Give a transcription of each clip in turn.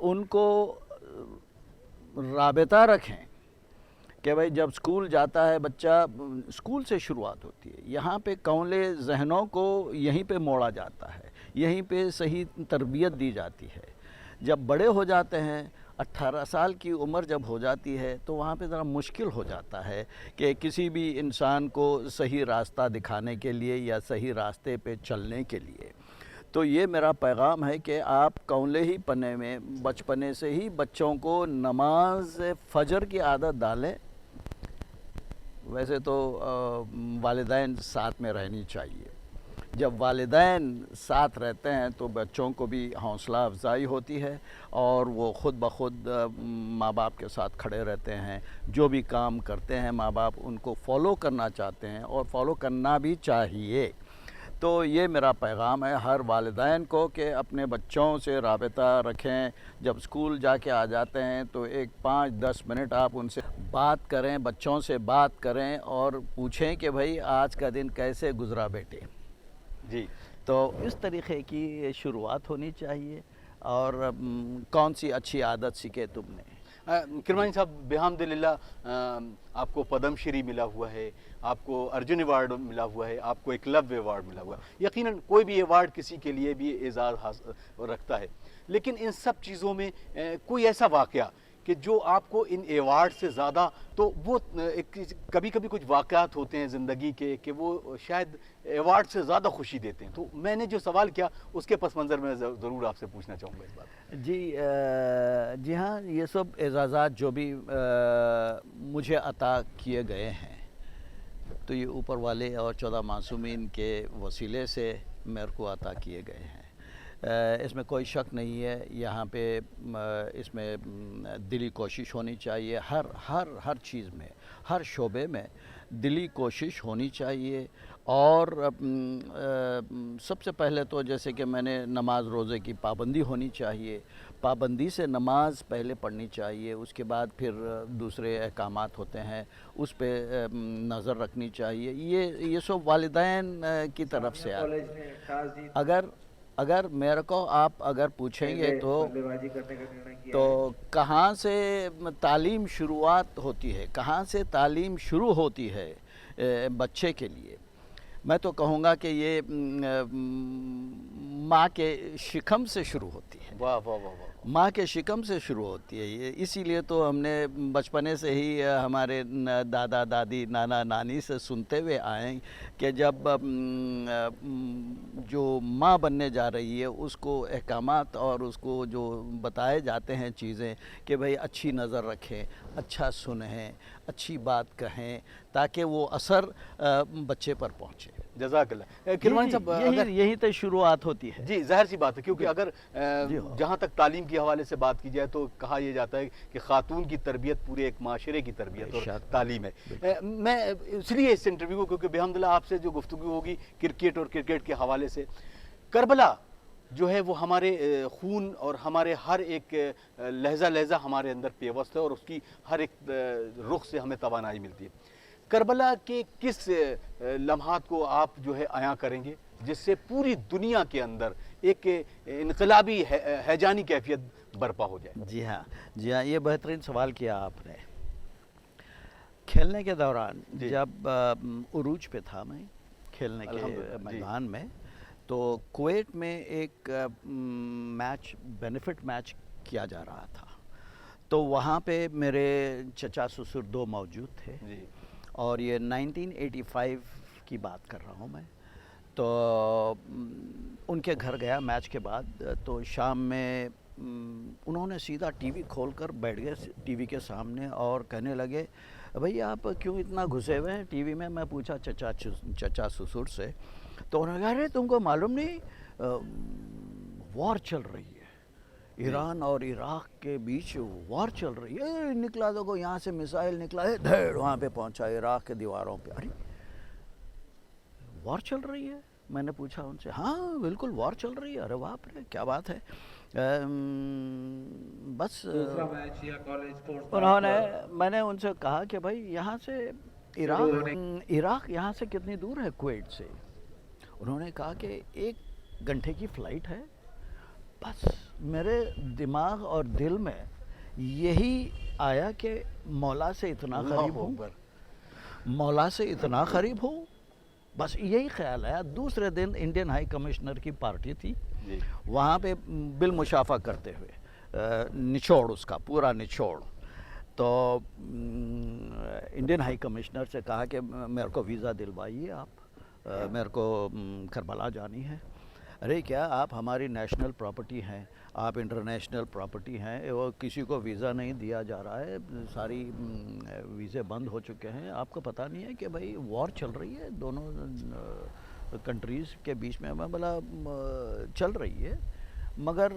ان کو رابطہ رکھیں کہ بھائی جب اسکول جاتا ہے بچہ، اسکول سے شروعات ہوتی ہے، یہاں پہ کونلے ذہنوں کو یہیں پہ موڑا جاتا ہے، یہیں پہ صحیح تربیت دی جاتی ہے۔ جب بڑے ہو جاتے ہیں، 18 سال کی عمر جب ہو جاتی ہے تو وہاں پہ ذرا مشکل ہو جاتا ہے کہ کسی بھی انسان کو صحیح راستہ دکھانے کے لیے یا صحیح راستے پہ چلنے کے لیے۔ تو یہ میرا پیغام ہے کہ آپ کونلے ہی پنے میں بچپنے سے ہی بچوں کو نماز فجر کی عادت ڈالیں۔ ویسے تو والدین ساتھ میں رہنی چاہیے۔ جب والدین ساتھ رہتے ہیں تو بچوں کو بھی حوصلہ افزائی ہوتی ہے اور وہ خود بخود ماں باپ کے ساتھ کھڑے رہتے ہیں۔ جو بھی کام کرتے ہیں ماں باپ ان کو فالو کرنا چاہتے ہیں اور فالو کرنا بھی چاہیے۔ تو یہ میرا پیغام ہے ہر والدین کو کہ اپنے بچوں سے رابطہ رکھیں۔ جب اسکول جا کے آ جاتے ہیں تو ایک 5-10 منٹ آپ ان سے بات کریں، بچوں سے بات کریں اور پوچھیں کہ بھائی آج کا دن کیسے گزرا بیٹے۔ جی، تو اس طریقے کی شروعات ہونی چاہیے۔ اور کون سی اچھی عادت سیکھے تم نے؟ کرمانی صاحب، بحمدللہ آپ کو پدم شری ملا ہوا ہے، آپ کو ارجن ایوارڈ ملا ہوا ہے، آپ کو ایکلویہ ایوارڈ ملا ہوا ہے۔ یقیناً کوئی بھی ایوارڈ کسی کے لیے بھی اعزاز رکھتا ہے، لیکن ان سب چیزوں میں کوئی ایسا واقعہ کہ جو آپ کو ان ایوارڈ سے زیادہ، تو وہ کبھی کبھی کچھ واقعات ہوتے ہیں زندگی کے کہ وہ شاید ایوارڈ سے زیادہ خوشی دیتے ہیں۔ تو میں نے جو سوال کیا اس کے پس منظر میں ضرور آپ سے پوچھنا چاہوں گا اس بات۔ جی ہاں، یہ سب اعزازات جو بھی مجھے عطا کیے گئے ہیں تو یہ اوپر والے اور 14 معصومین کے وسیلے سے میرے کو عطا کیے گئے ہیں۔ اس میں کوئی شک نہیں ہے۔ یہاں پہ اس میں دلی کوشش ہونی چاہیے، ہر چیز میں، ہر شعبے میں دلی کوشش ہونی چاہیے۔ اور سب سے پہلے تو جیسے کہ میں نے نماز روزے کی پابندی ہونی چاہیے، پابندی سے نماز پہلے پڑھنی چاہیے، اس کے بعد پھر دوسرے احکامات ہوتے ہیں اس پہ نظر رکھنی چاہیے۔ یہ سب والدین کی طرف سے اگر میرے کو آپ اگر پوچھیں گے تو کہاں سے تعلیم شروعات ہوتی ہے، کہاں سے تعلیم شروع ہوتی ہے بچے کے لیے، میں تو کہوں گا کہ یہ ماں کے شکم سے شروع ہوتی ہے۔ واہ واہ واہ واہ، ماں کے شکم سے شروع ہوتی ہے یہ۔ اسی لیے تو ہم نے بچپنے سے ہی ہمارے دادا دادی نانا نانی سے سنتے ہوئے آئے کہ جب جو ماں بننے جا رہی ہے اس کو احکامات اور اس کو جو بتائے جاتے ہیں چیزیں کہ بھئی اچھی نظر رکھیں، اچھا سنیں، اچھی بات کہیں تاکہ وہ اثر بچے پر پہنچے۔ جزاک اللہ۔ کرمانی صاحب، یہی تو شروعات ہوتی ہے۔ جی ظاہر سی بات ہے، کیونکہ اگر جہاں تک تعلیم کے حوالے سے بات کی جائے تو کہا یہ جاتا ہے کہ خاتون کی تربیت پورے ایک معاشرے کی تربیت اور تعلیم ہے۔ میں اس لیے اس انٹرویو کو، کیونکہ بحمدللہ آپ سے جو گفتگو ہوگی کرکٹ اور کرکٹ کے حوالے سے، کربلا جو ہے وہ ہمارے خون اور ہمارے ہر ایک لہجہ لہجہ ہمارے اندر پیوست ہے اور اس کی ہر ایک رخ سے ہمیں توانائی ملتی ہے۔ کربلا کے کس لمحات کو آپ جو ہے عیاں کریں گے جس سے پوری دنیا کے اندر ایک انقلابی ہیجانی کیفیت برپا ہو جائے؟ جی ہاں، یہ بہترین سوال کیا آپ نے۔ کھیلنے کے دوران جب عروج پہ تھا میں کھیلنے کے میدان میں، تو کویت میں ایک میچ، بینیفٹ میچ کیا جا رہا تھا، تو وہاں پہ میرے چچا سسر دو موجود تھے، اور یہ 1985 کی بات کر رہا ہوں میں۔ تو ان کے گھر گیا میچ کے بعد، تو شام میں انہوں نے سیدھا ٹی وی کھول کر بیٹھ گئے ٹی وی کے سامنے اور کہنے لگے بھئی آپ کیوں اتنا گھسے ہوئے ہیں ٹی وی میں؟ میں پوچھا چچا سسر سے، تو انہوں نے کہا ارے تم کو معلوم نہیں وار چل رہی ہے، ایران اور عراق کے بیچ وار چل رہی ہے۔ نکلا تو یہاں سے میزائل نکلا ہے، دھڑ وہاں پہ پہنچا عراق کے دیواروں پہ۔ ارے وار چل رہی ہے؟ میں نے پوچھا ان سے، ہاں بالکل وار چل رہی ہے۔ ارے باپ رے کیا بات ہے۔ بس انہوں نے، میں نے ان سے کہا کہ بھائی یہاں سے عراق یہاں سے کتنی دور ہے کویت سے؟ انہوں نے کہا کہ 1 گھنٹے کی فلائٹ ہے، بس میرے دماغ اور دل میں یہی آیا کہ مولا سے اتنا قریب ہوں، مولا سے اتنا قریب ہوں، بس یہی خیال آیا۔ دوسرے دن انڈین ہائی کمشنر کی پارٹی تھی، وہاں پہ بالمشافہ کرتے ہوئے نچوڑ اس کا پورا نچوڑ، تو انڈین ہائی کمشنر سے کہا کہ میرے کو ویزا دلوائیے آپ، میرے کو کربلا جانی ہے۔ ارے کیا آپ ہماری نیشنل پراپرٹی ہیں، آپ انٹرنیشنل پراپرٹی ہیں، وہ کسی کو ویزا نہیں دیا جا رہا ہے، ساری ویزے بند ہو چکے ہیں، آپ کو پتہ نہیں ہے کہ بھائی وار چل رہی ہے دونوں کنٹریز کے بیچ میں؟ میں بولا چل رہی ہے، مگر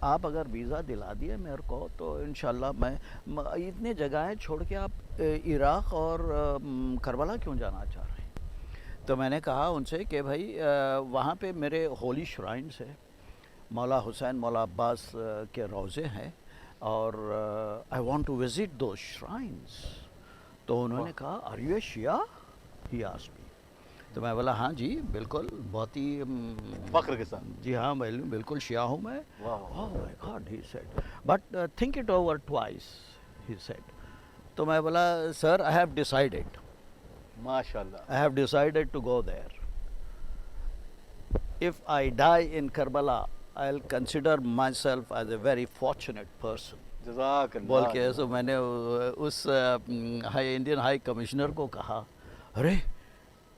آپ اگر ویزا دلا دیے میرے کو تو انشاءاللہ میں اتنے جگہیں چھوڑ کے آپ عراق اور کربلا کیوں جانا چاہ رہے ہیں؟ تو میں نے کہا ان سے کہ بھائی وہاں پہ میرے ہولی شرائنز ہیں، مولا حسین مولا عباس کے روضے ہیں، اور I want to visit those shrines. تو انہوں نے کہا are you a Shia? He asked me. تو میں بولا ہاں جی بالکل، بہت ہی فخر کے ساتھ، جی ہاں بالکل شیعہ ہوں میں۔ Oh my God, he said, but think it over twice, he said۔ تو میں بولا سر I have decided, ماشاءاللہ، I have decided to go there. If I die in Karbala, I'll consider myself as a very fortunate person۔ جزاک اللہ بول کے تو میں نے اس انڈین ہائی کمشنر کو کہا ارے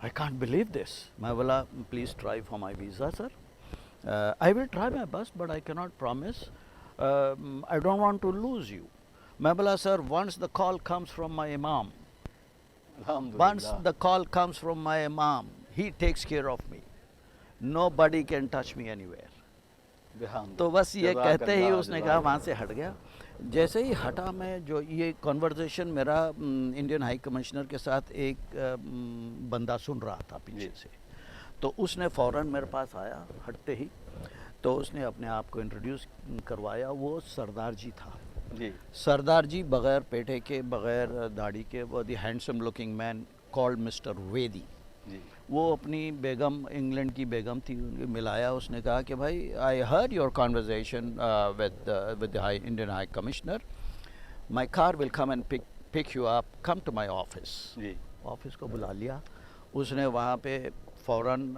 I can't believe this۔ میں بولا please try for my visa sir۔ I will try my best but I cannot promise۔ I don't want to lose you۔ میں بولا sir once the call comes from my imam، once the call comes from my imam, he takes care of me، nobody can touch me anywhere۔ تو بس یہ کہتے ہی اس نے کہا وہاں سے ہٹ گیا۔ جیسے ہی ہٹا میں، جو یہ کنورزیشن میرا انڈین ہائی کمشنر کے ساتھ ایک بندہ سن رہا تھا پیچھے سے، تو اس نے فوراً میرے پاس آیا ہٹتے ہی، تو اس نے اپنے آپ کو انٹروڈیوس کروایا۔ وہ سردار جی تھا، سردار جی بغیر پیٹے کے، بغیر داڑھی کے، وہ دی ہینڈسم لکنگ مین کالڈ مسٹر ویدی۔ وہ اپنی بیگم، انگلینڈ کی بیگم تھی، ان کو ملایا۔ اس نے کہا کہ بھائی I heard your conversation with the Indian high commissioner, my car will come and pick you up, come to my office. Office کو بلا لیا اس نے، وہاں پہ فوراً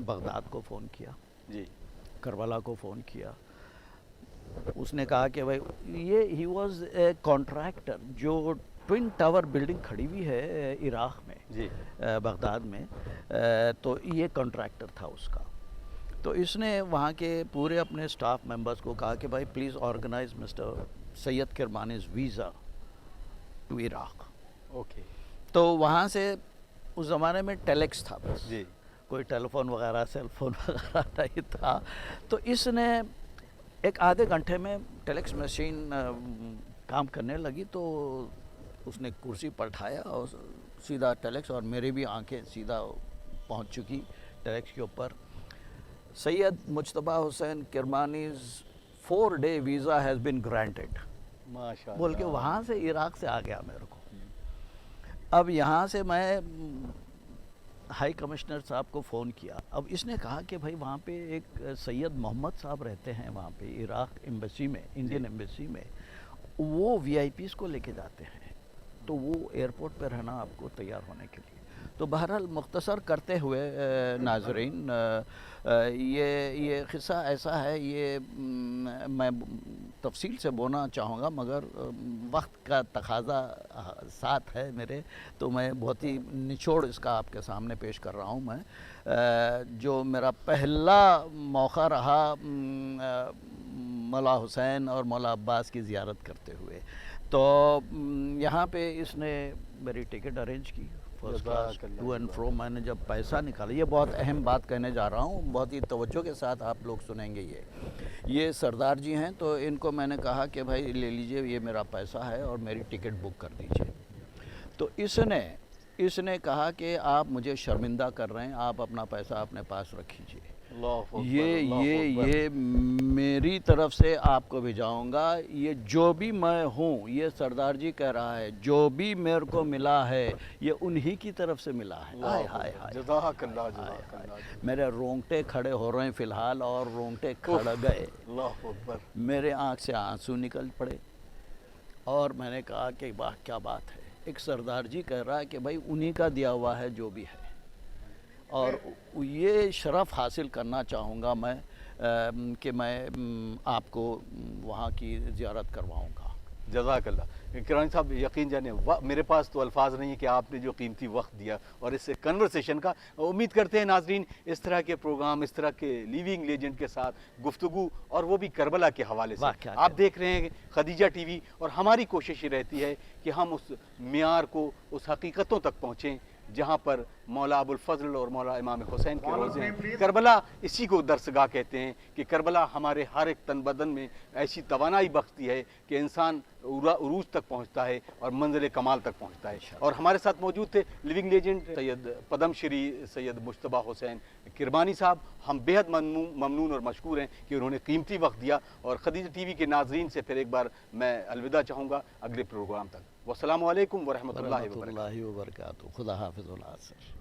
بغداد کو فون کیا، کربلا کو فون کیا۔ اس نے کہا کہ بھائی یہ ہی واز اے کانٹریکٹر، جو ٹوئن ٹاور بلڈنگ کھڑی ہوئی ہے عراق میں، بغداد میں، تو یہ کانٹریکٹر تھا اس کا۔ تو اس نے وہاں کے پورے اپنے سٹاف ممبرز کو کہا کہ بھائی please organise Mr Syed Kirmani's visa to Iraq. تو وہاں سے اس زمانے میں ٹیلیکس تھا، بس کوئی ٹیلی فون وغیرہ سیل فون وغیرہ نہیں تھا۔ تو اس نے ایک آدھے گھنٹے میں ٹیلیکس مشین کام کرنے لگی، تو اس نے کرسی پلٹایا اور سیدھا ٹیلیکس، اور میری بھی آنکھیں سیدھا پہنچ چکی ٹیلیکس کے اوپر۔ سید مجتبیٰ حسین کرمانیز 4 day visa has been granted, بول کے وہاں سے عراق سے آ گیا میرے کو۔ اب یہاں سے میں ہائی کمشنر صاحب کو فون کیا۔ اب اس نے کہا کہ بھائی وہاں پہ ایک سید محمد صاحب رہتے ہیں وہاں پہ عراق ایمبیسی میں، انڈین ایمبیسی میں، وہ وی آئی پیز کو لے کے جاتے ہیں، تو وہ ایئرپورٹ پہ رہنا آپ کو تیار ہونے کے لیے۔ تو بہرحال مختصر کرتے ہوئے ناظرین، یہ قصہ ایسا ہے، یہ میں تفصیل سے بولنا چاہوں گا مگر وقت کا تقاضا ساتھ ہے میرے، تو میں بہت ہی نچوڑ اس کا آپ کے سامنے پیش کر رہا ہوں۔ میں جو میرا پہلا موقع رہا مولا حسین اور مولا عباس کی زیارت کرتے ہوئے، تو یہاں پہ اس نے میری ٹکٹ ارینج کی first class to and fro. میں نے جب پیسہ نکالا، یہ بہت اہم بات کہنے جا رہا ہوں، بہت ہی توجہ کے ساتھ آپ لوگ سنیں گے۔ یہ سردار جی ہیں، تو ان کو میں نے کہا کہ بھائی لے لیجئے، یہ میرا پیسہ ہے اور میری ٹکٹ بک کر دیجئے۔ تو اس نے کہا کہ آپ مجھے شرمندہ کر رہے ہیں، آپ اپنا پیسہ اپنے پاس رکھ لیجئے۔ اللہ اکبر، یہ اللہ یہ اکبر۔ یہ میری طرف سے آپ کو بھیجاؤں گا، یہ جو بھی میں ہوں، یہ سردار جی کہہ رہا ہے جو بھی میرے کو ملا ہے یہ انہی کی طرف سے ملا ہے۔ اللہ ہائے اکبر، ہائے ہائے، جزاک اللہ، جزاک اللہ، میرے رونگٹے کھڑے ہو رہے ہیں فی الحال، اور رونگٹے کھڑ گئے، اللہ اکبر۔ میرے آنکھ سے آنسو نکل پڑے، اور میں نے کہا کہ واہ کیا بات ہے، ایک سردار جی کہہ رہا ہے کہ بھائی انہی کا دیا ہوا ہے جو بھی ہے، اور یہ شرف حاصل کرنا چاہوں گا میں کہ میں آپ کو وہاں کی زیارت کرواؤں گا۔ جزاک اللہ کرانی صاحب، یقین جانے میرے پاس تو الفاظ نہیں ہے کہ آپ نے جو قیمتی وقت دیا اور اس کنورسیشن کا، امید کرتے ہیں ناظرین اس طرح کے پروگرام، اس طرح کے لیونگ لیجنڈ کے ساتھ گفتگو، اور وہ بھی کربلا کے حوالے سے۔ واہ کیا آپ دیکھ رہے ہیں خدیجہ ٹی وی، اور ہماری کوشش یہ رہتی ہے کہ ہم اس معیار کو، اس حقیقتوں تک پہنچیں جہاں پر مولا ابو الفضل اور مولا امام حسین کے روزے ہیں۔ کربلا اسی کو درسگاہ کہتے ہیں کہ کربلا ہمارے ہر ایک تن بدن میں ایسی توانائی بخشتی ہے کہ انسان عروج تک پہنچتا ہے اور منزل کمال تک پہنچتا ہے۔ اور ہمارے ساتھ موجود تھے لیونگ لیجنڈ سید پدم شری سید مجتبیٰ حسین کرمانی صاحب۔ ہم بےحد ممنون اور مشکور ہیں کہ انہوں نے قیمتی وقت دیا، اور خدیجہ ٹی وی کے ناظرین سے پھر ایک بار میں الوداع چاہوں گا اگلے پروگرام تک۔ والسلام علیکم ورحمۃ اللہ وبرکاتہ۔ وبرکاتہ، خدا حافظ الناصر۔